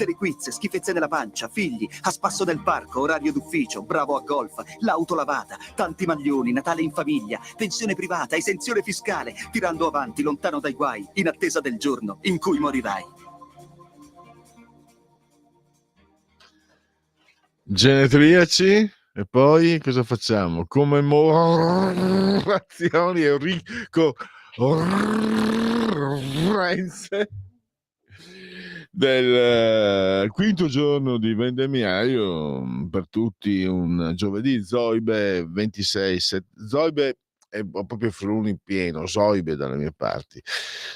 lettere, quiz, schifezze nella pancia, figli, a spasso del parco, orario d'ufficio, bravo a golf, l'auto lavata, tanti maglioni, Natale in famiglia, pensione privata, esenzione fiscale, tirando avanti, lontano dai guai, in attesa del giorno in cui morirai. Genetriaci. E poi cosa facciamo? Commemorazioni Enrico Renze del quinto giorno di vendemmiaio, per tutti un giovedì. Zoibe 26 Zoibe è proprio Friuli pieno, Zoibe dalle mie parti.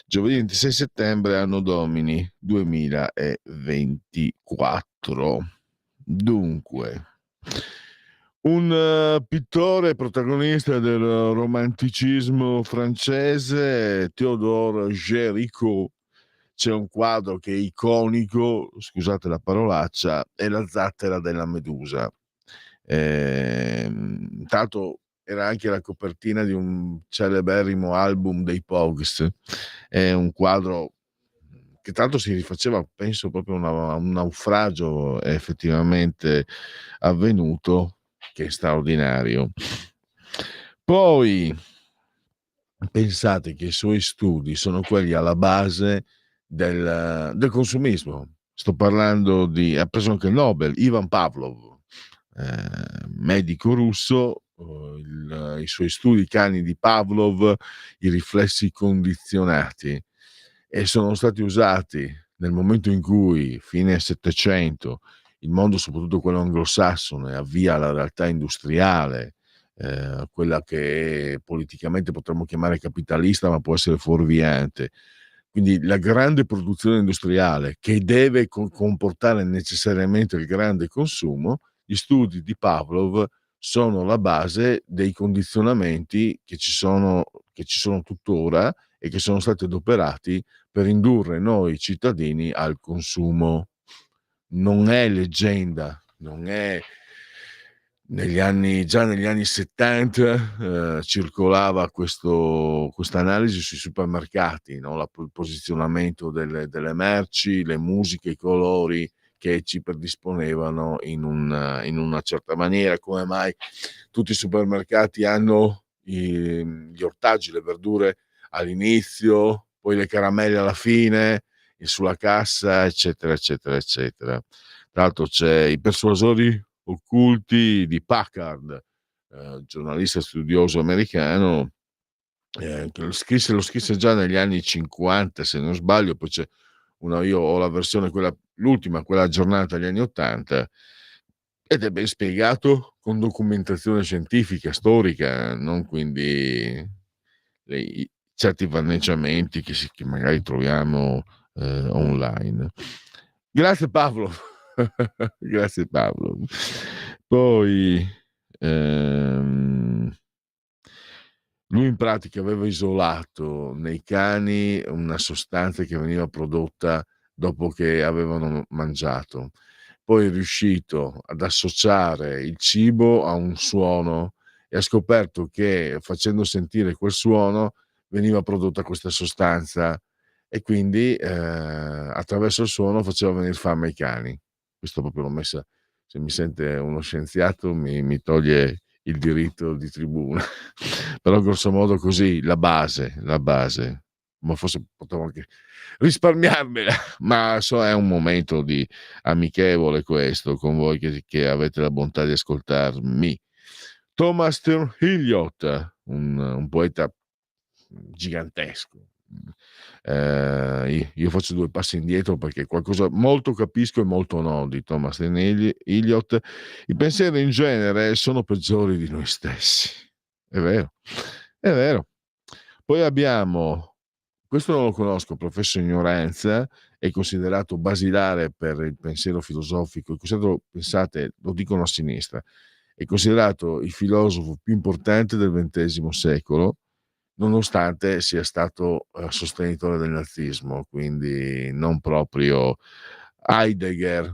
Giovedì 26 settembre, anno domini 2024. Dunque, un pittore protagonista del romanticismo francese, Théodore Géricault. C'è un quadro che è iconico, scusate la parolaccia, è La zattera della Medusa. Tanto era anche la copertina di un celeberrimo album dei Pogues. È un quadro che tanto si rifaceva, penso, proprio a un naufragio effettivamente avvenuto, che è straordinario. Poi pensate che i suoi studi sono quelli alla base del consumismo. Sto parlando ha preso anche il Nobel, Ivan Pavlov, medico russo. I suoi studi, cani di Pavlov, i riflessi condizionati, e sono stati usati nel momento in cui, fine Settecento, il mondo, soprattutto quello anglosassone, avvia la realtà industriale, quella che politicamente potremmo chiamare capitalista, ma può essere fuorviante. Quindi la grande produzione industriale, che deve comportare necessariamente il grande consumo. Gli studi di Pavlov sono la base dei condizionamenti che ci sono tuttora e che sono stati adoperati per indurre noi cittadini al consumo. Non è leggenda, non è. Già negli anni 70 circolava questa analisi sui supermercati, no? Il posizionamento delle merci, le musiche, i colori che ci predisponevano in una certa maniera. Come mai tutti i supermercati hanno gli ortaggi, le verdure all'inizio, poi le caramelle alla fine, e sulla cassa, eccetera, eccetera, eccetera. Tra l'altro c'è i persuasori occulti di Packard, giornalista studioso americano, che lo scrisse già negli anni 50, se non sbaglio. Poi c'è io ho la versione, l'ultima, quella aggiornata agli anni 80, ed è ben spiegato con documentazione scientifica, storica, non quindi certi vanneggiamenti che magari troviamo online. Grazie Paolo. Grazie Paolo. Poi lui in pratica aveva isolato nei cani una sostanza che veniva prodotta dopo che avevano mangiato. Poi è riuscito ad associare il cibo a un suono e ha scoperto che facendo sentire quel suono veniva prodotta questa sostanza, e quindi attraverso il suono faceva venire fame ai cani. Questo proprio l'ho messa, se mi sente uno scienziato mi toglie il diritto di tribuna. Però grosso modo così, la base, ma forse potevo anche risparmiarmela, ma è un momento di amichevole questo con voi che avete la bontà di ascoltarmi. Thomas Terhilliot, un poeta gigantesco. Io faccio due passi indietro perché qualcosa molto capisco e molto no di Thomas Eliot. I pensieri in genere sono peggiori di noi stessi. È vero, è vero. Poi abbiamo, questo non lo conosco, professo ignoranza, è considerato basilare per il pensiero filosofico, pensate, lo dicono a sinistra, è considerato il filosofo più importante del XX secolo, nonostante sia stato sostenitore del nazismo, quindi non proprio Heidegger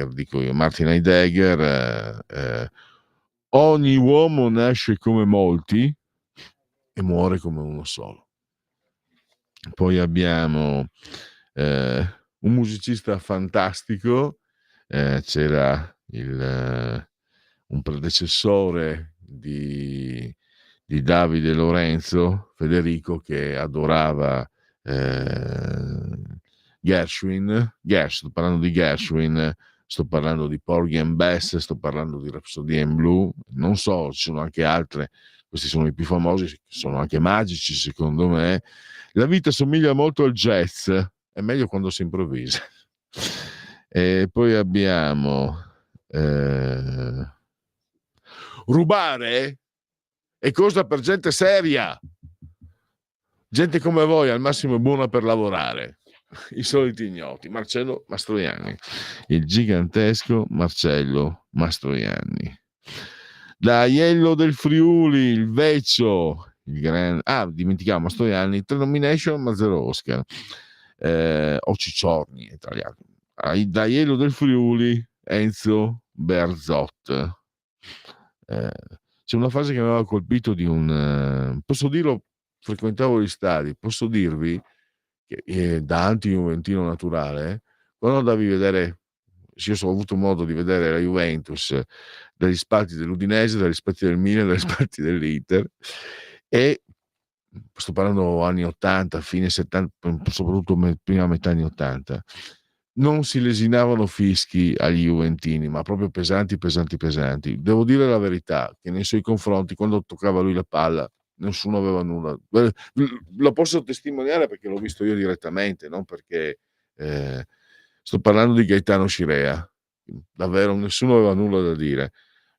dico io, Martin Heidegger. Ogni uomo nasce come molti e muore come uno solo. Poi abbiamo un musicista fantastico. C'era un predecessore di Davide Lorenzo, Federico, che adorava Gershwin. Sto parlando di Gershwin, sto parlando di Porgy and Bess, sto parlando di Rhapsody in Blue. Non so, ci sono anche altre, questi sono i più famosi, sono anche magici secondo me. La vita somiglia molto al jazz, è meglio quando si improvvisa. E poi abbiamo rubare è cosa per gente seria, gente come voi, al massimo è buona per lavorare. I soliti ignoti. Marcello Mastroianni, il gigantesco Marcello Mastroianni. Da Aiello del Friuli, il Vecchio, dimentichiamo Mastroianni, 3 nomination ma 0 Oscar. O Cicciorni italiano. Da Aiello del Friuli, Enzo Berzot. C'è una frase che mi aveva colpito di posso dirlo, frequentavo gli stadi, posso dirvi che da anti-juventino naturale, quando andavi a vedere, io ho avuto modo di vedere la Juventus dagli spalti dell'Udinese, dagli spalti del Milan, dagli spalti dell'Inter, e sto parlando anni 80, fine 70, soprattutto prima metà anni 80, non si lesinavano fischi agli juventini, ma proprio pesanti, pesanti, pesanti. Devo dire la verità, che nei suoi confronti, quando toccava lui la palla, nessuno aveva nulla. Lo posso testimoniare perché l'ho visto io direttamente, non perché sto parlando di Gaetano Scirea. Davvero nessuno aveva nulla da dire.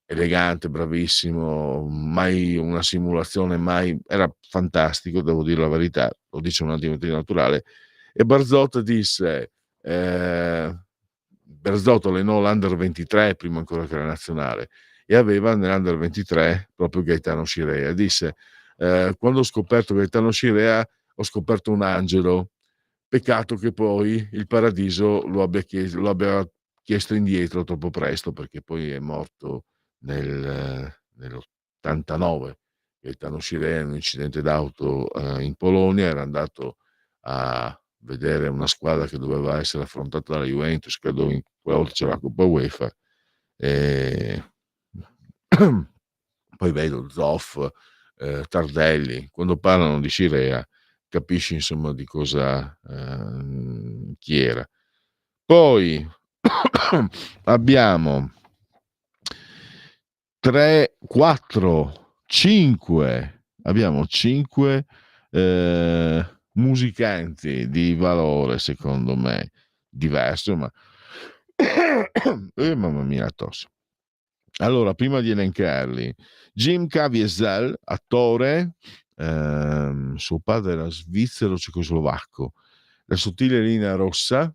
Elegante, bravissimo, mai una simulazione, mai, era fantastico, devo dire la verità, lo dice un antimetrio naturale. E Barzotto disse, Barzotto allenò l'Under 23 prima ancora che la nazionale, e aveva nell'Under 23 proprio Gaetano Scirea. Disse, quando ho scoperto Gaetano Scirea ho scoperto un angelo, peccato che poi il paradiso lo abbia chiesto indietro troppo presto, perché poi è morto nell'89. Gaetano Scirea in un incidente d'auto in Polonia, era andato a vedere una squadra che doveva essere affrontata dalla Juventus, credo in quella volta c'era la Coppa UEFA, e poi vedo Zoff, Tardelli, quando parlano di Scirea capisci insomma di cosa chi era. Poi abbiamo 3, 4, 5, abbiamo 5 musicanti di valore, secondo me, diverso, ma mamma mia la tosse. Allora, prima di elencarli, Jim Caviezel, attore, suo padre era svizzero-cecoslovacco, La sottile linea rossa,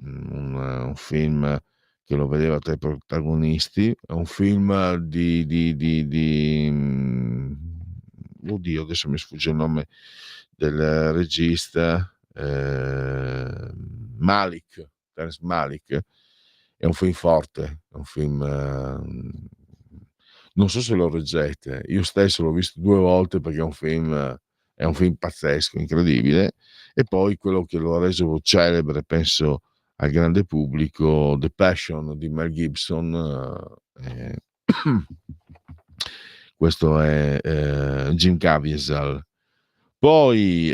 un film che lo vedeva tra i protagonisti, è un film oddio, adesso mi sfugge il nome del regista, Terrence Malick. È un film forte, è un film, non so se lo reggete, io stesso l'ho visto 2 volte perché è un film pazzesco, incredibile. E poi quello che lo ha reso celebre, penso al grande pubblico, The Passion di Mel Gibson, questo è Jim Caviezel. Poi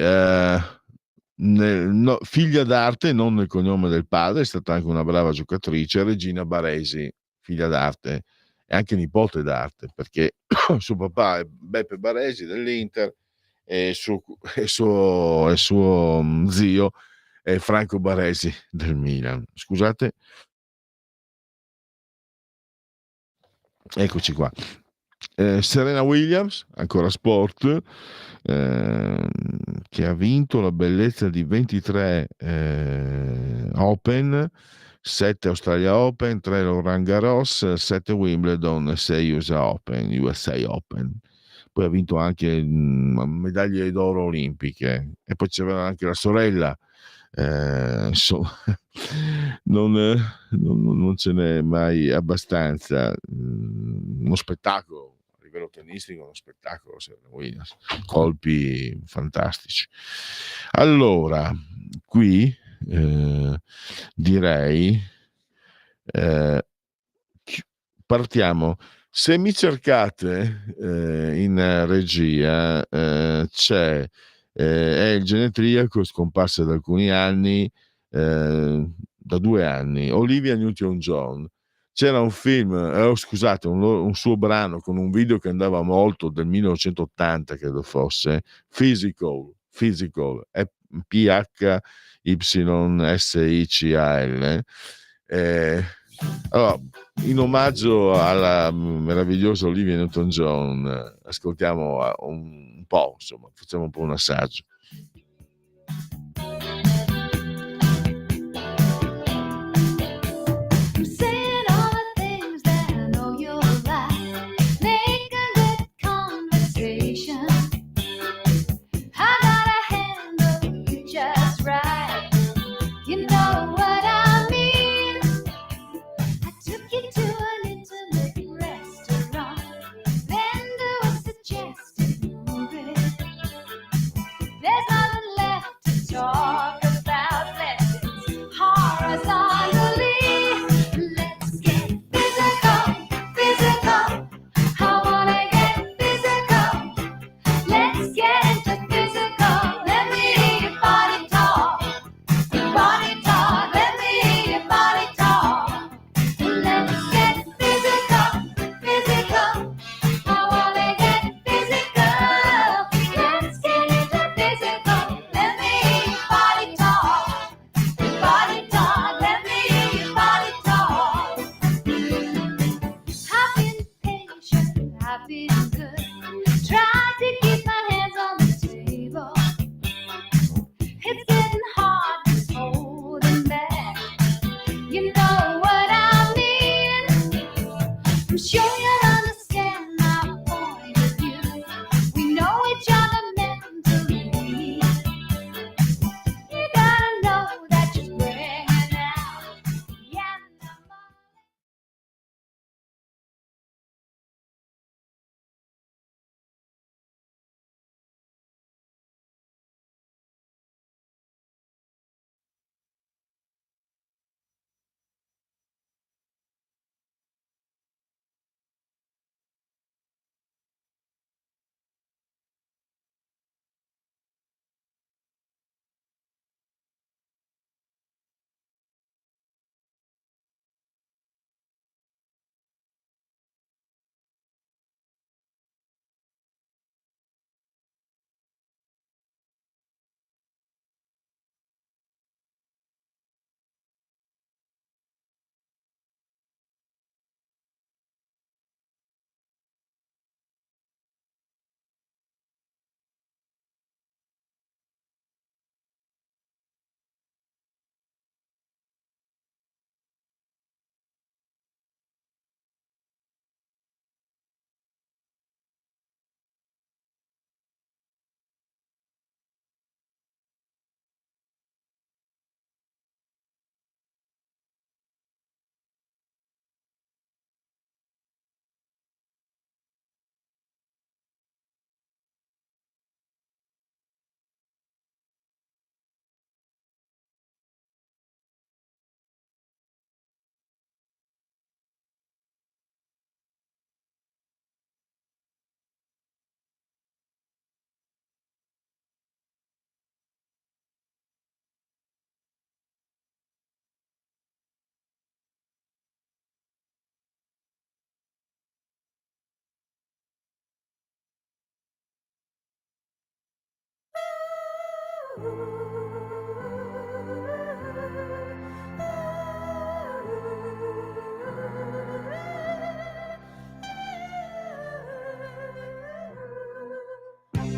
figlia d'arte, non nel cognome del padre, è stata anche una brava giocatrice, Regina Baresi, figlia d'arte e anche nipote d'arte, perché suo papà è Beppe Baresi dell'Inter e suo zio è Franco Baresi del Milan. Scusate, eccoci qua. Serena Williams, ancora sport, che ha vinto la bellezza di 23 Open, 7 Australia Open, 3 Roland Garros, 7 Wimbledon, 6 USA Open. Poi ha vinto anche medaglie d'oro olimpiche, e poi c'era anche la sorella. Insomma, non ce n'è mai abbastanza. Uno spettacolo a livello tennistico, uno spettacolo, Serena Williams, colpi fantastici. Allora, qui direi partiamo. Se mi cercate in regia, c'è è il genetriaco scomparsa da alcuni anni, da 2 anni, Olivia Newton-John. C'era un film, scusate, un suo brano con un video che andava molto, del 1980 credo fosse, Physical, è PHYSICAL. Allora, in omaggio alla meravigliosa Olivia Newton-John, ascoltiamo un po', insomma, facciamo un po' un assaggio.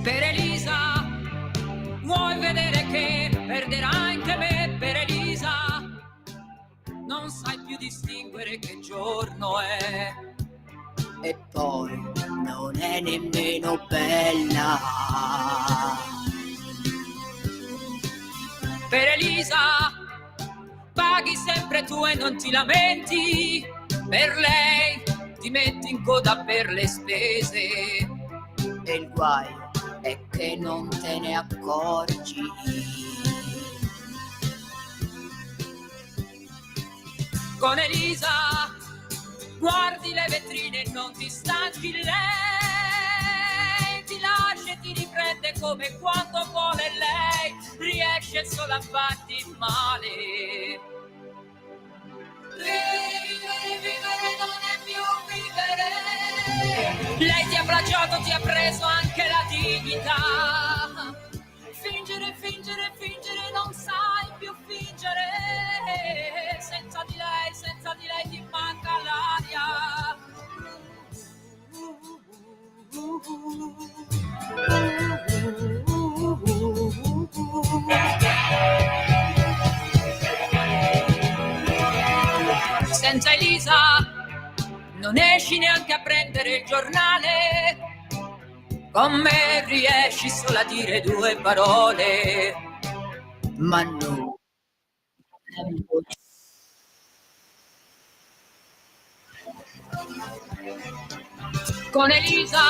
Per Elisa, vuoi vedere che perderà anche me? Per Elisa, non sai più distinguere che giorno è. E poi non è nemmeno bella. Per Elisa, paghi sempre tu e non ti lamenti. Per lei ti metti in coda per le spese. E il guaio è che non te ne accorgi. con Elisa. Guardi le vetrine e non ti stanchi, lei ti lascia e ti riprende come quando vuole lei, riesce solo a farti male. Vivere non è più vivere. Lei ti ha plagiato, ti ha preso anche la dignità. Fingere, fingere, fingere, non sai più fingere. Senza di lei ti manca l'aria. Senza Elisa non esci neanche a prendere il giornale, con me riesci solo a dire due parole. Ma no. Con Elisa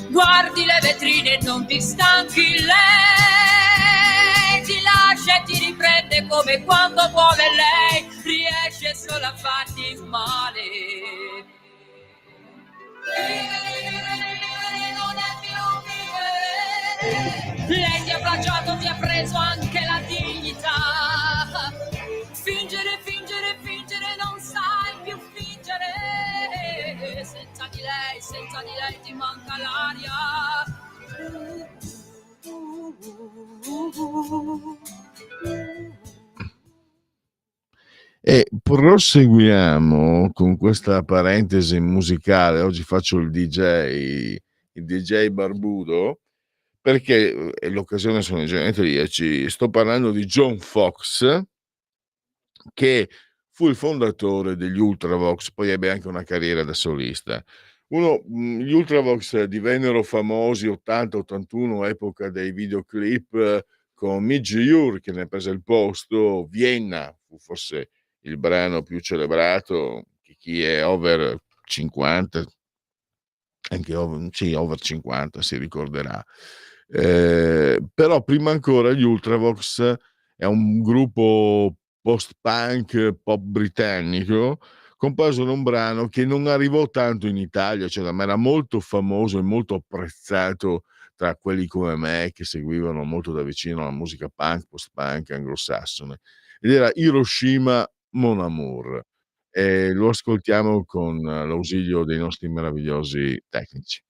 guardi le vetrine e non ti stanchi, lei ti lascia e ti riprende come quando vuole lei, riesce solo a farti male. Vivere non è più vivere. Lei ti ha plagiato, ti ha preso anche la dignità. Fingere, fingere, fingere, non sai più fingere. Senza di lei ti manca l'aria. E proseguiamo con questa parentesi musicale. Oggi faccio il DJ barbudo, perché l'occasione sono i genetriaci. Sto parlando di John Fox, che fu il fondatore degli Ultravox, poi ebbe anche una carriera da solista. Gli Ultravox divennero famosi 80-81, epoca dei videoclip, con Midge Ure che ne prese il posto. Vienna fu forse il brano più celebrato, che chi è over 50, anche over 50 si ricorderà. Però prima ancora gli Ultravox è un gruppo post-punk pop britannico, composero un brano che non arrivò tanto in Italia, cioè, ma era molto famoso e molto apprezzato tra quelli come me che seguivano molto da vicino la musica punk, post-punk anglosassone, ed era Hiroshima Mon Amour. E lo ascoltiamo con l'ausilio dei nostri meravigliosi tecnici.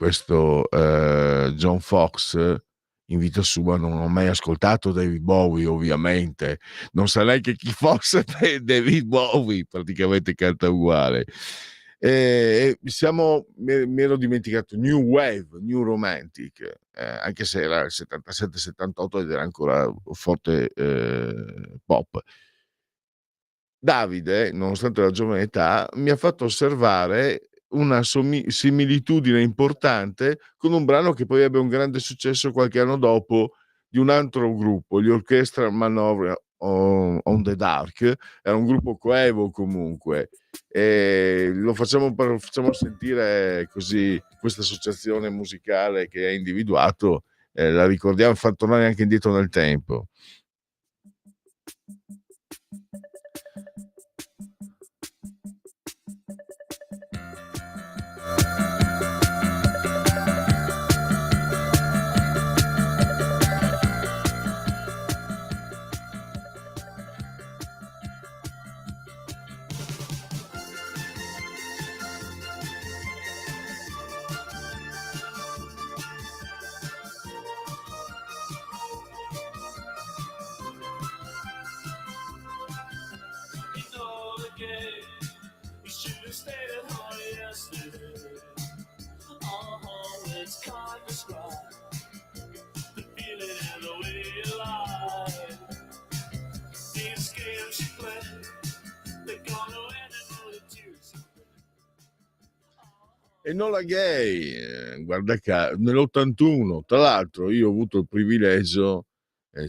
questo John Fox in vita sua non ho mai ascoltato David Bowie, ovviamente non sa neanche chi fosse David Bowie, praticamente canta uguale. Mi ero dimenticato New Wave, New Romantic, anche se era il 77-78 ed era ancora forte pop. Davide, nonostante la giovane età, mi ha fatto osservare una similitudine importante con un brano che poi ebbe un grande successo qualche anno dopo di un altro gruppo, gli Orchestra Manover on the Dark. Era un gruppo coevo comunque, e lo facciamo sentire così questa associazione musicale che ha individuato, la ricordiamo, fa tornare anche indietro nel tempo. Enola Gay, guarda nell'81, tra l'altro io ho avuto il privilegio,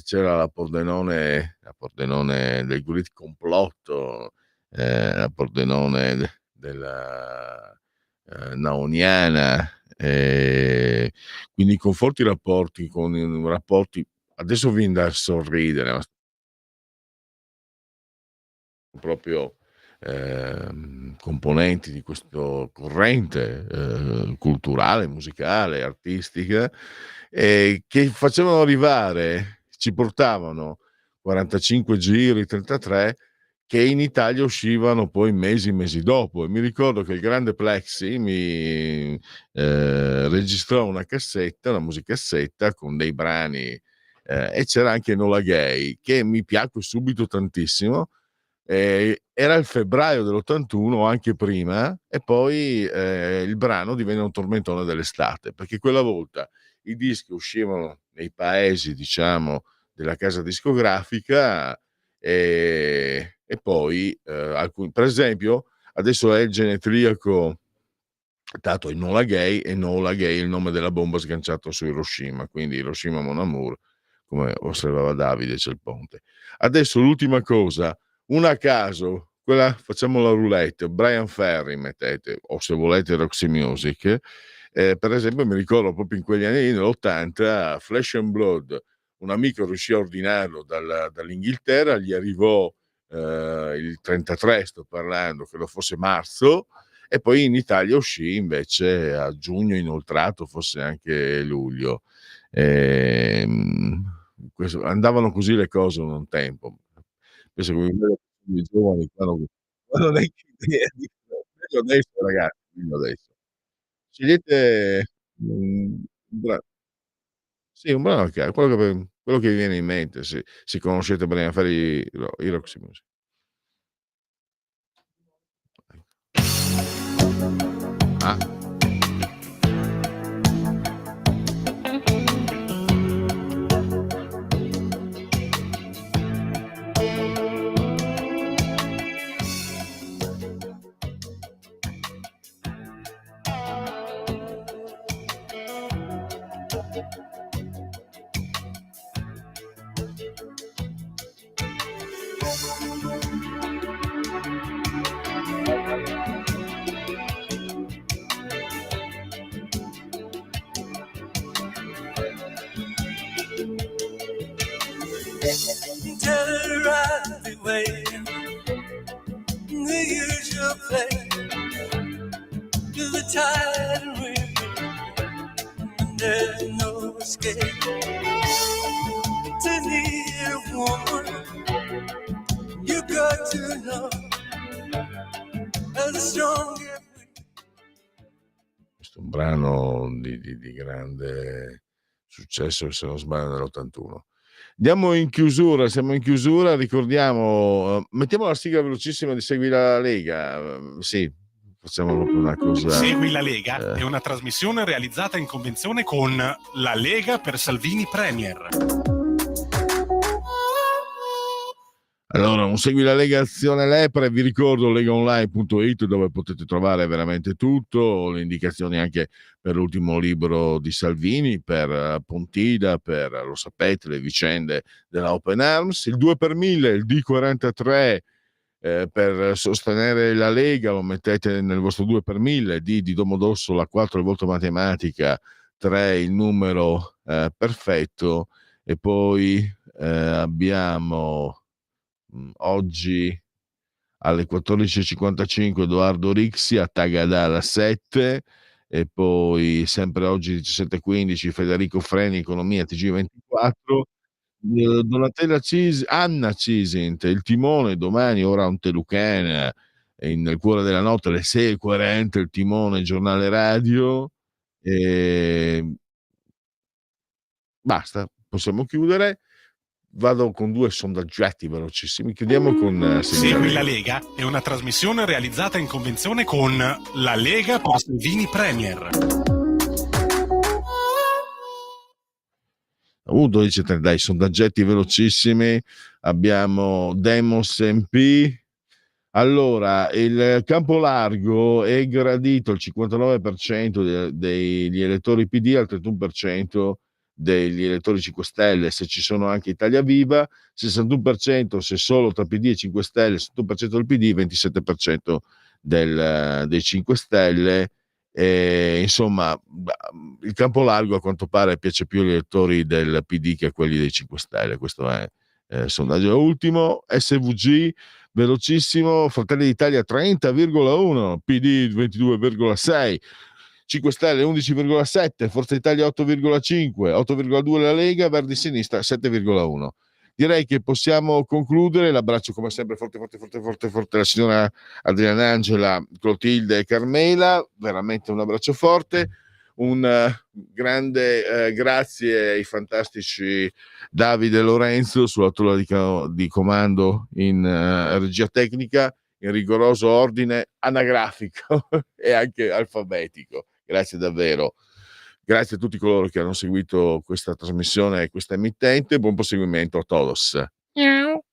c'era la Pordenone del Great Complotto, la Pordenone della Naoniana, quindi con forti rapporti, adesso viene da sorridere, ma proprio componenti di questo corrente culturale, musicale, artistica, che facevano arrivare, ci portavano 45 giri, 33, che in Italia uscivano poi mesi dopo. E mi ricordo che il grande Plexi mi registrò una musicassetta con dei brani, e c'era anche Enola Gay, che mi piacque subito tantissimo. Era il febbraio dell'81 o anche prima, e poi il brano divenne un tormentone dell'estate, perché quella volta i dischi uscivano nei paesi, diciamo, della casa discografica, e poi per esempio adesso è il genetriaco dato Enola Gay, e Enola Gay è il nome della bomba sganciata su Hiroshima, quindi Hiroshima Mon Amour, come osservava Davide, c'è il ponte. Adesso l'ultima cosa, una a caso, quella, facciamo la roulette, Brian Ferry mettete, o se volete Roxy Music, per esempio mi ricordo proprio in quegli anni, nell'80, Flesh and Blood, un amico riuscì a ordinarlo dall'Inghilterra, gli arrivò il 33, sto parlando, credo fosse marzo, e poi in Italia uscì invece a giugno, inoltrato, forse anche luglio. Andavano così le cose un tempo. Penso che i giovani qua non hanno neanche idea di meglio adesso, ragazzi, meglio adesso. Scegliete un bra sì, un brano a caso, quello che vi viene in mente, se conoscete bene fare i Roxy Music. Ah. Tell her I'll be waiting, the usual play, to the tide and river, and there's no escape. To need a woman, you got to know, as a strong questo, un brano di grande successo, se non sbaglio, nell'81. Siamo in chiusura, ricordiamo, mettiamo la sigla velocissima di Segui la Lega, sì, facciamo proprio una cosa. Segui la Lega è una trasmissione realizzata in convenzione con la Lega per Salvini Premier. Allora, un Segui la Lega Azione Lepre, vi ricordo legaonline.it, dove potete trovare veramente tutto, le indicazioni anche per l'ultimo libro di Salvini, per Pontida, per, lo sapete, le vicende della Open Arms, il 2 per 1000, il D43 per sostenere la Lega, lo mettete nel vostro 2 per 1000, D di Domodossola, 4 il voto matematica, 3 il numero perfetto, e poi abbiamo oggi alle 14.55 Edoardo Rixi a Tagadara 7, e poi sempre oggi 17.15 Federico Freni, Economia TG24, Donatella Anna Cisint, il timone domani, ora un Telucan, nel cuore della notte alle 6.40 il timone giornale radio, e basta, possiamo chiudere. Vado con 2 sondaggetti velocissimi. Chiudiamo con Segui la Lega è una trasmissione realizzata in convenzione con la Lega per Salvini Premier. 12-3, dai, sondaggetti velocissimi. Abbiamo Demos MP. Allora, il campo largo è gradito il 59% degli elettori PD, al 31% degli elettori 5 Stelle, se ci sono anche Italia Viva, 61% se solo tra PD e 5 Stelle, 61% del PD, 27% dei 5 Stelle. Insomma, il campo largo a quanto pare piace più agli elettori del PD che a quelli dei 5 Stelle. Questo è il sondaggio ultimo. SVG velocissimo, Fratelli d'Italia 30,1, PD 22,6, 5 Stelle 11,7, Forza Italia 8,5, 8,2 la Lega, Verdi Sinistra 7,1. Direi che possiamo concludere. L'abbraccio come sempre forte alla signora Adriana Angela, Clotilde e Carmela, veramente un abbraccio forte. Un grande grazie ai fantastici Davide e Lorenzo sulla tolla di comando in regia tecnica, in rigoroso ordine anagrafico e anche alfabetico. Grazie davvero. Grazie a tutti coloro che hanno seguito questa trasmissione e questa emittente. Buon proseguimento a todos. Ciao.